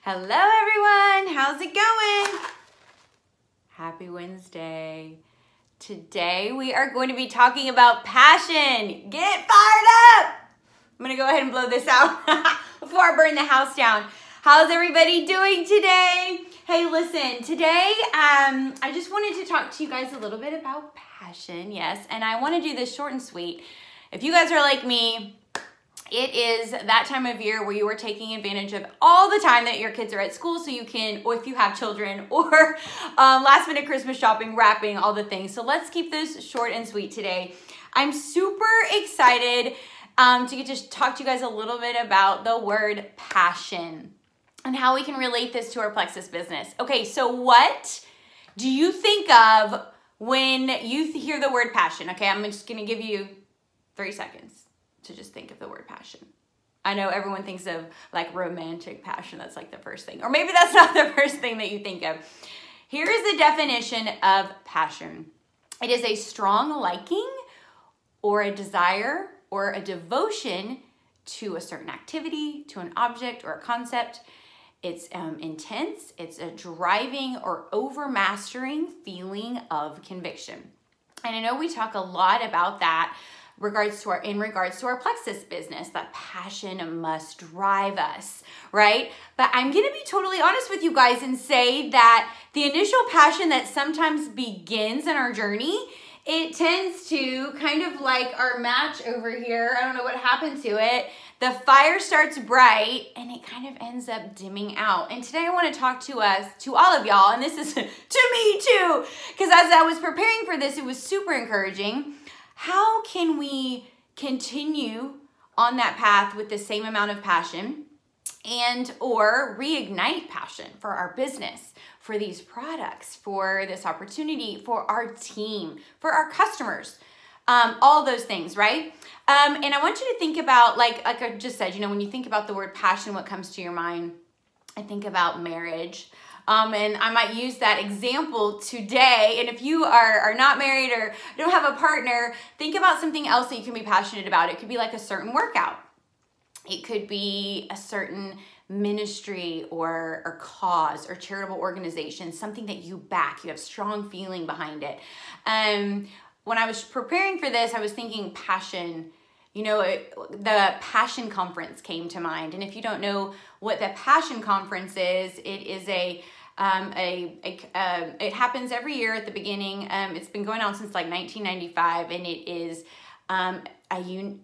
Hello everyone, how's it going? Happy Wednesday. Today we are going to be talking about passion. Get fired up! I'm gonna go ahead and blow this out before I burn the house down. How's everybody doing today? Hey, listen, today I just wanted to talk to you guys a little bit about passion, yes, and I wanna do this short and sweet. If you guys are like me, it is that time of year where you are taking advantage of all the time that your kids are at school so you can, or if you have children, or last minute Christmas shopping, wrapping, all the things. So let's keep this short and sweet today. I'm super excited to get to talk to you guys a little bit about the word passion and how we can relate this to our Plexus business. Okay, so what do you think of when you hear the word passion? Okay, I'm just gonna give you 3 seconds to just think of the word passion. I know everyone thinks of like romantic passion. That's like the first thing. Or maybe that's not the first thing that you think of. Here is the definition of passion. It is a strong liking or a desire or a devotion to a certain activity, to an object or a concept. It's intense. It's a driving or overmastering feeling of conviction. And I know we talk a lot about that in regards to our Plexus business, that passion must drive us, right? But I'm gonna be totally honest with you guys and say that the initial passion that sometimes begins in our journey, it tends to kind of like our match over here. I don't know what happened to it. The fire starts bright and it kind of ends up dimming out. And today I want to talk to all of y'all, and this is to me too, because as I was preparing for this, it was super encouraging. How can we continue on that path with the same amount of passion and or reignite passion for our business, for these products, for this opportunity, for our team, for our customers, all those things, right? And I want you to think about, like I just said, you know, when you think about the word passion, what comes to your mind? I think about marriage. And I might use that example today. And if you are not married or don't have a partner, think about something else that you can be passionate about. It could be like a certain workout. It could be a certain ministry or cause or charitable organization, something that you back. You have strong feeling behind it. When I was preparing for this, I was thinking passion. You know, the Passion Conference came to mind. And if you don't know what the Passion Conference is, it is it happens every year at the beginning. It's been going on since like 1995, and it is uniting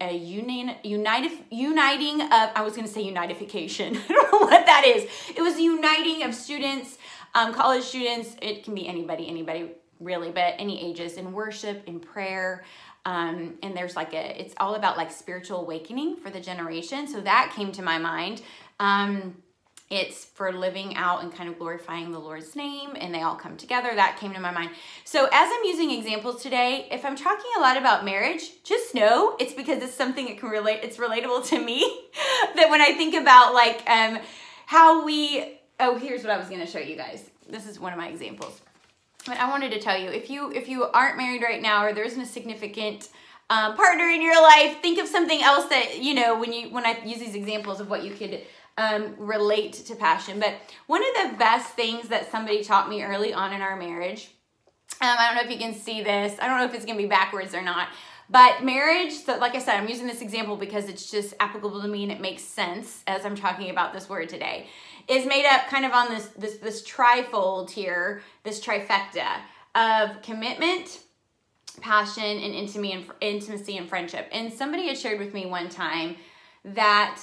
of, I was going to say unification. I don't know what that is. It was uniting of students, college students. It can be anybody really, but any ages, in worship, in prayer. And there's like it's all about like spiritual awakening for the generation. So that came to my mind. It's for living out and kind of glorifying the Lord's name, and they all come together. That came to my mind. So as I'm using examples today, if I'm talking a lot about marriage, just know it's because it's something that can relate. It's relatable to me. That when I think about like here's what I was going to show you guys. This is one of my examples. But I wanted to tell you, if you aren't married right now, or there isn't a significant partner in your life, think of something else that, you know, when I use these examples of what you could relate to passion. But one of the best things that somebody taught me early on in our marriage, I don't know if you can see this. I don't know if it's going to be backwards or not. But marriage, so like I said, I'm using this example because it's just applicable to me and it makes sense as I'm talking about this word today, is made up kind of on this trifold here, this trifecta of commitment, passion, and intimacy and friendship. And somebody had shared with me one time that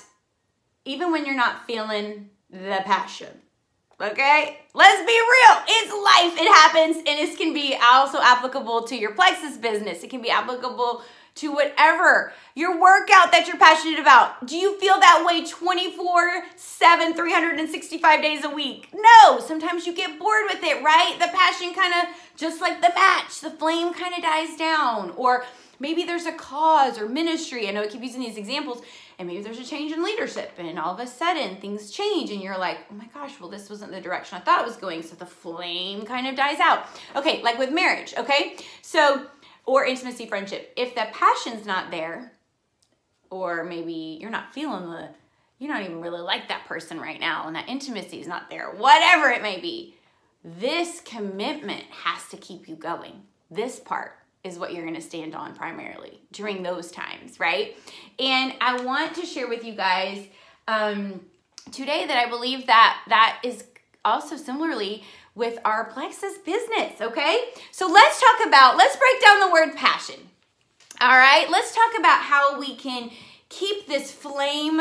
even when you're not feeling the passion, okay? Let's be real. It's life. It happens. And this can be also applicable to your Plexus business. It can be applicable to whatever, your workout that you're passionate about. Do you feel that way 24/7, 365 days a week? No. Sometimes you get bored with it, right? The passion kind of, just like the match, the flame kind of dies down. Or maybe there's a cause or ministry. I know I keep using these examples. And maybe there's a change in leadership, and all of a sudden things change and you're like, oh my gosh, well, this wasn't the direction I thought it was going. So the flame kind of dies out. Okay, like with marriage, okay? So, or intimacy, friendship. If the passion's not there, or maybe you're not feeling you don't even really like that person right now and that intimacy is not there, whatever it may be. This commitment has to keep you going. This part is what you're going to stand on primarily during those times, right? And I want to share with you guys today that I believe that is also similarly with our Plexus business, okay? So let's break down the word passion. All right, let's talk about how we can keep this flame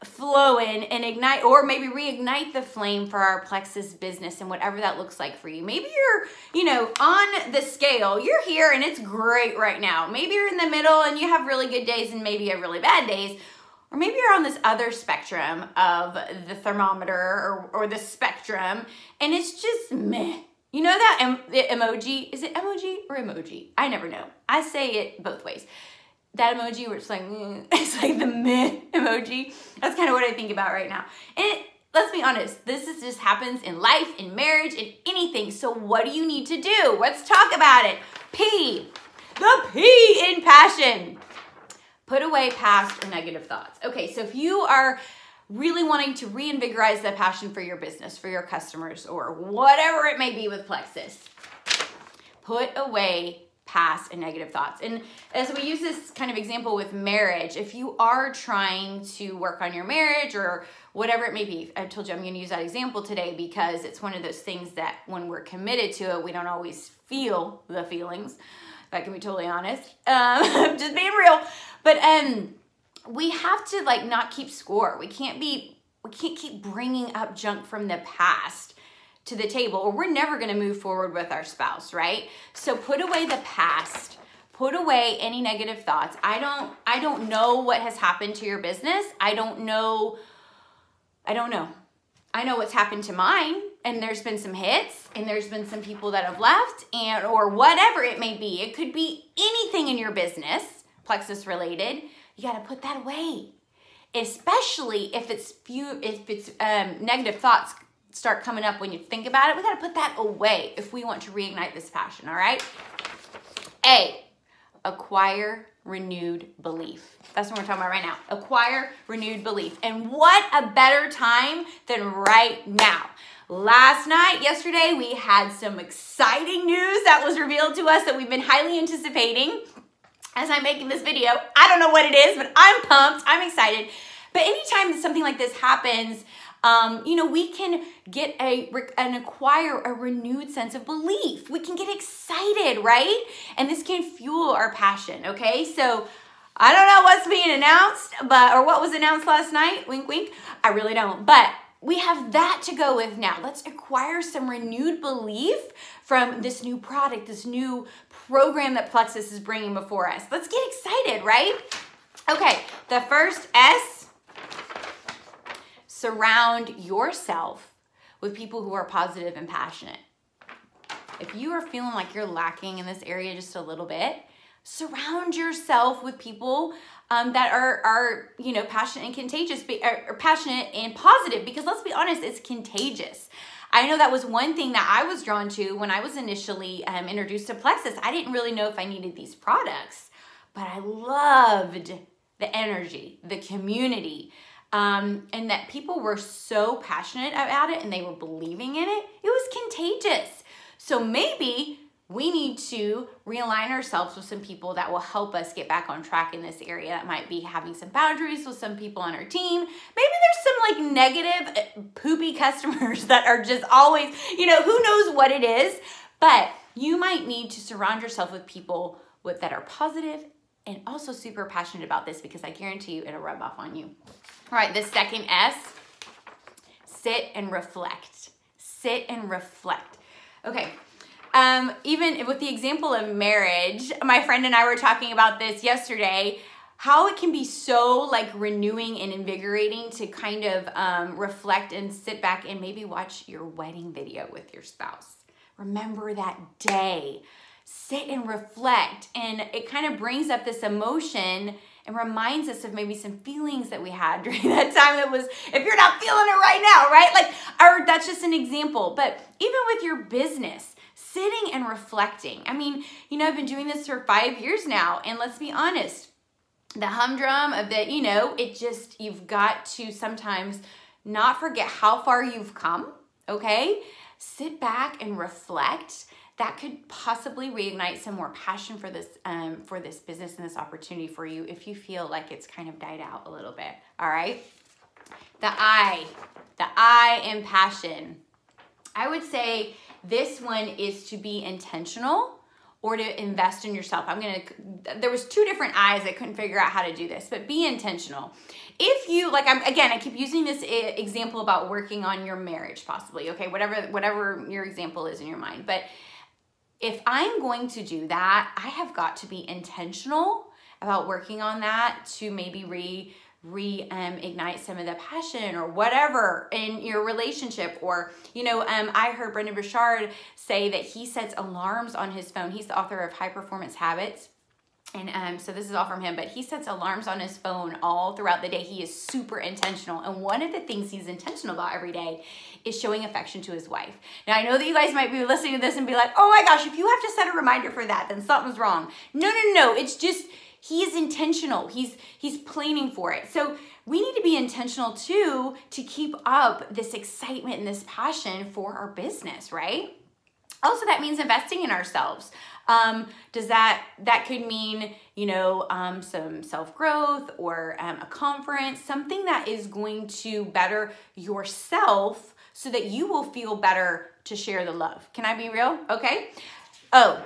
flowing and ignite, or maybe reignite the flame for our Plexus business and whatever that looks like for you. Maybe you're, on the scale, you're here and it's great right now. Maybe you're in the middle and you have really good days and maybe you have really bad days. Or maybe you're on this other spectrum of the thermometer or the spectrum and it's just meh. You know that emoji? Is it emoji or emoji? I never know. I say it both ways. That emoji where it's like, it's like the meh emoji. That's kind of what I think about right now. And let's be honest, this just happens in life, in marriage, in anything. So what do you need to do? Let's talk about it. P. The P in passion. Put away past or negative thoughts. Okay, so if you are really wanting to reinvigorize the passion for your business, for your customers, or whatever it may be with Plexus, put away past and negative thoughts. And as we use this kind of example with marriage, if you are trying to work on your marriage or whatever it may be, I told you I'm going to use that example today because it's one of those things that when we're committed to it, we don't always feel the feelings. If I can be totally honest, just being real. But we have to not keep score. We can't keep bringing up junk from the past to the table, or we're never going to move forward with our spouse, right? So put away the past, put away any negative thoughts. I don't know what has happened to your business. I don't know. I know what's happened to mine, and there's been some hits, and there's been some people that have left, or whatever it may be. It could be anything in your business, Plexus related. You got to put that away, especially if it's negative thoughts start coming up when you think about it. We got to put that away if we want to reignite this passion, all right? A, acquire renewed belief. That's what we're talking about right now. Acquire renewed belief. And what a better time than right now. Yesterday, we had some exciting news that was revealed to us that we've been highly anticipating as I'm making this video. I don't know what it is, but I'm pumped. I'm excited. But anytime something like this happens, we can get and acquire a renewed sense of belief. We can get excited, right? And this can fuel our passion, okay? So I don't know what's being announced, or what was announced last night, wink, wink. I really don't, but we have that to go with now. Let's acquire some renewed belief from this new product, this new program that Plexus is bringing before us. Let's get excited, right? Okay, the first S, surround yourself with people who are positive and passionate. If you are feeling like you're lacking in this area just a little bit, surround yourself with people that are passionate and contagious, or passionate and positive, because let's be honest, it's contagious. I know that was one thing that I was drawn to when I was initially introduced to Plexus. I didn't really know if I needed these products, but I loved the energy, the community, and that people were so passionate about it and they were believing in it. It was contagious. So maybe we need to realign ourselves with some people that will help us get back on track in this area. That might be having some boundaries with some people on our team. Maybe there's some negative, poopy customers that are just always, who knows what it is. But you might need to surround yourself with people that are positive and also super passionate about this, because I guarantee you it'll rub off on you. All right, the second S, sit and reflect. Sit and reflect. Okay. Even with the example of marriage, my friend and I were talking about this yesterday, how it can be so renewing and invigorating to kind of reflect and sit back and maybe watch your wedding video with your spouse. Remember that day. Sit and reflect. And it kind of brings up this emotion and reminds us of maybe some feelings that we had during that time. That was, if you're not feeling it right now, right? Or that's just an example. But even with your business, sitting and reflecting. I mean, I've been doing this for 5 years now, and let's be honest, the humdrum of the, you've got to sometimes not forget how far you've come, okay? Sit back and reflect. That could possibly reignite some more passion for this business and this opportunity for you if you feel like it's kind of died out a little bit, all right? The I in passion. I would say this one is to be intentional or to invest in yourself. There was 2 different I's. I couldn't figure out how to do this, but be intentional. If you, I keep using this example about working on your marriage possibly, okay? Whatever your example is in your mind. But if I'm going to do that, I have got to be intentional about working on that to maybe reignite some of the passion or whatever in your relationship. Or, I heard Brendon Burchard say that he sets alarms on his phone. He's the author of High Performance Habits. And so this is all from him, but he sets alarms on his phone all throughout the day. He is super intentional. And one of the things he's intentional about every day is showing affection to his wife. Now, I know that you guys might be listening to this and be like, oh my gosh, if you have to set a reminder for that, then something's wrong. No. It's just, he is intentional. He's planning for it. So we need to be intentional too to keep up this excitement and this passion for our business, right? Also, that means investing in ourselves. That could mean, some self-growth or a conference, something that is going to better yourself so that you will feel better to share the love. Can I be real? Okay. Oh,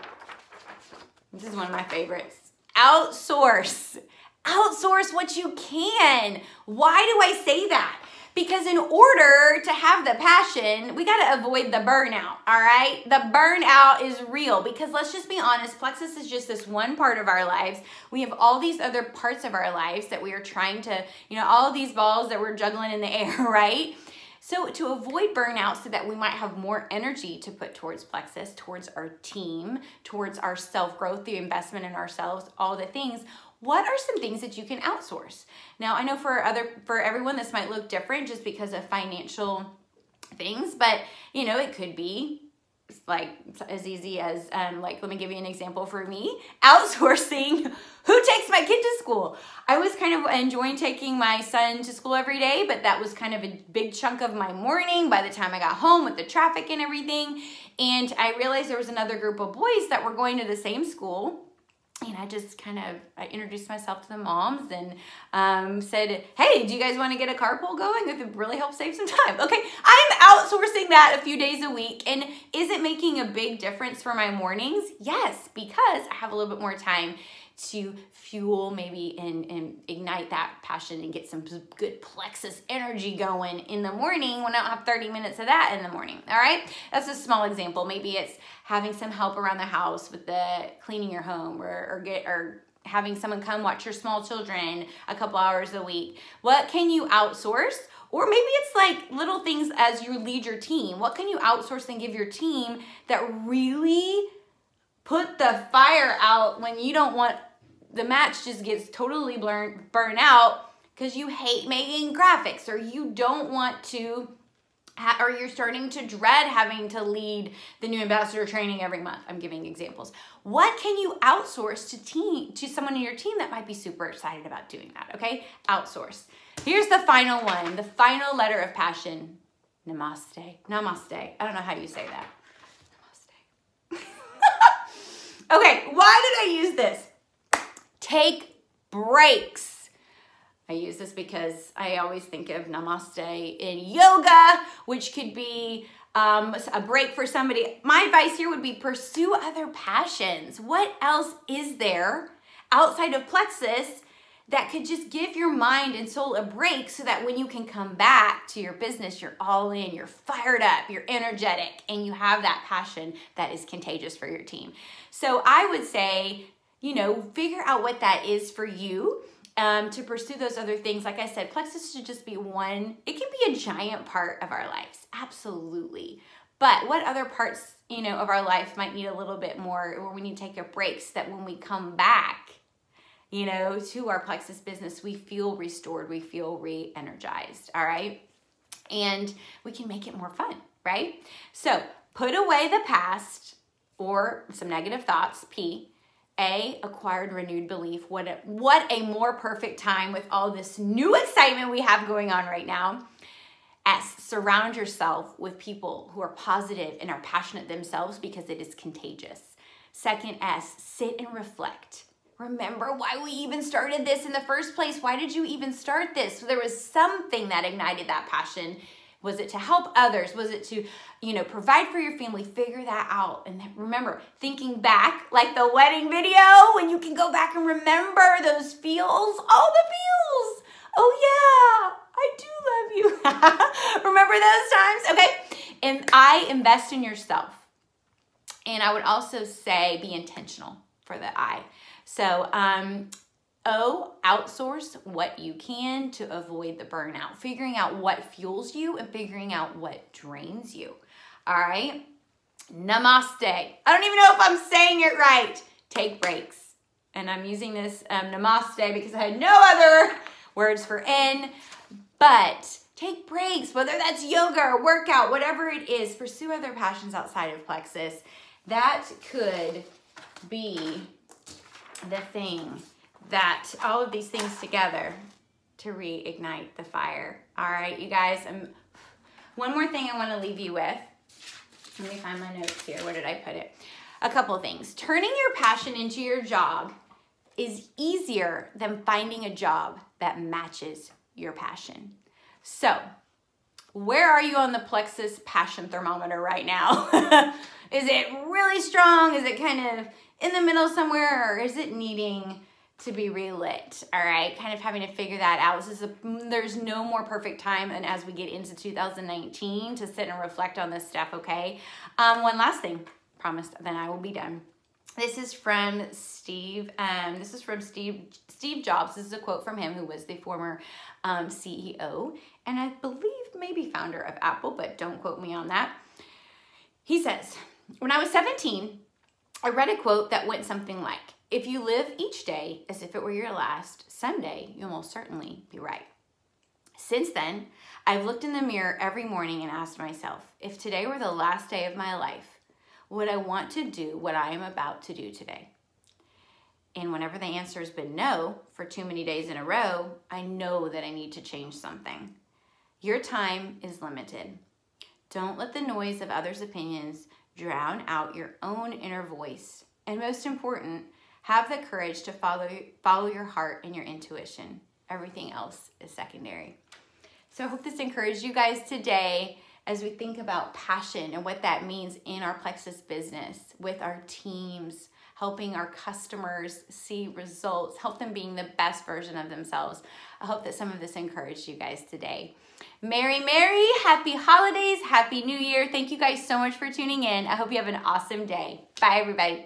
this is one of my favorites. Outsource. Outsource what you can. Why do I say that? Because in order to have the passion, we got to avoid the burnout, all right? The burnout is real because let's just be honest, Plexus is just this one part of our lives. We have all these other parts of our lives that we are trying to, all of these balls that we're juggling in the air, right? So to avoid burnout so that we might have more energy to put towards Plexus, towards our team, towards our self-growth, the investment in ourselves, all the things, what are some things that you can outsource? Now, I know for everyone, this might look different just because of financial things, but it could be like as easy as, let me give you an example for me, outsourcing who takes my kid to school. I was kind of enjoying taking my son to school every day, but that was kind of a big chunk of my morning by the time I got home with the traffic and everything. And I realized there was another group of boys that were going to the same school. And I introduced myself to the moms and said, hey, do you guys want to get a carpool going? It could really help save some time. Okay, I'm outsourcing that a few days a week. And is it making a big difference for my mornings? Yes, because I have a little bit more time to fuel maybe and ignite that passion and get some good Plexus energy going in the morning when I don't have 30 minutes of that in the morning, all right? That's a small example. Maybe it's having some help around the house with the cleaning your home or having someone come watch your small children a couple hours a week. What can you outsource? Or maybe it's like little things as you lead your team. What can you outsource and give your team that really put the fire out when you don't want the match just gets totally burnt out because you hate making graphics or you don't want to or you're starting to dread having to lead the new ambassador training every month. I'm giving examples. What can you outsource to someone in your team that might be super excited about doing that, okay? Outsource. Here's the final one, the final letter of passion. Namaste. Namaste. I don't know how you say that. Namaste. Okay, why did I use this? Take breaks. I use this because I always think of namaste in yoga, which could be a break for somebody. My advice here would be pursue other passions. What else is there outside of Plexus that could just give your mind and soul a break so that when you can come back to your business, you're all in, you're fired up, you're energetic, and you have that passion that is contagious for your team. So I would say, figure out what that is for you to pursue those other things. Like I said, Plexus should just be one. It can be a giant part of our lives, absolutely. But what other parts, of our life might need a little bit more, or we need to take a break so that when we come back, to our Plexus business, we feel restored, we feel re-energized, all right? And we can make it more fun, right? So put away the past or some negative thoughts, P. A, acquired renewed belief. What a more perfect time with all this new excitement we have going on right now. S, surround yourself with people who are positive and are passionate themselves because it is contagious. Second S, sit and reflect. Remember why we even started this in the first place. Why did you even start this? So there was something that ignited that passion. Was it to help others? Was it to, provide for your family? Figure that out. And remember, thinking back, like the wedding video, when you can go back and remember those feels, all the feels. Oh yeah, I do love you. Remember those times? Okay. And I, invest in yourself. And I would also say be intentional for the I. So, O, outsource what you can to avoid the burnout. Figuring out what fuels you and figuring out what drains you. All right. Namaste. I don't even know if I'm saying it right. Take breaks. And I'm using this namaste because I had no other words for N. But take breaks, whether that's yoga or workout, whatever it is. Pursue other passions outside of Plexus. That could be the thing that all of these things together to reignite the fire. All right, you guys, one more thing I want to leave you with. Let me find my notes here. Where did I put it? A couple things. Turning your passion into your job is easier than finding a job that matches your passion. So, where are you on the Plexus passion thermometer right now? Is it really strong? Is it kind of in the middle somewhere, or is it needing to be relit? All right, kind of having to figure that out. There's no more perfect time than as we get into 2019 to sit and reflect on this stuff, okay? One last thing, promise, then I will be done. This is from Steve. Steve Jobs. This is a quote from him, who was the former CEO, and I believe maybe founder of Apple, but don't quote me on that. He says, when I was 17, I read a quote that went something like, if you live each day as if it were your last, someday you'll most certainly be right. Since then, I've looked in the mirror every morning and asked myself, if today were the last day of my life, would I want to do what I am about to do today? And whenever the answer has been no for too many days in a row, I know that I need to change something. Your time is limited. Don't let the noise of others' opinions drown out your own inner voice. And most important, have the courage to follow your heart and your intuition. Everything else is secondary. So I hope this encouraged you guys today as we think about passion and what that means in our Plexus business, with our teams, helping our customers see results, help them being the best version of themselves. I hope that some of this encouraged you guys today. Merry, happy holidays, happy new year. Thank you guys so much for tuning in. I hope you have an awesome day. Bye, everybody.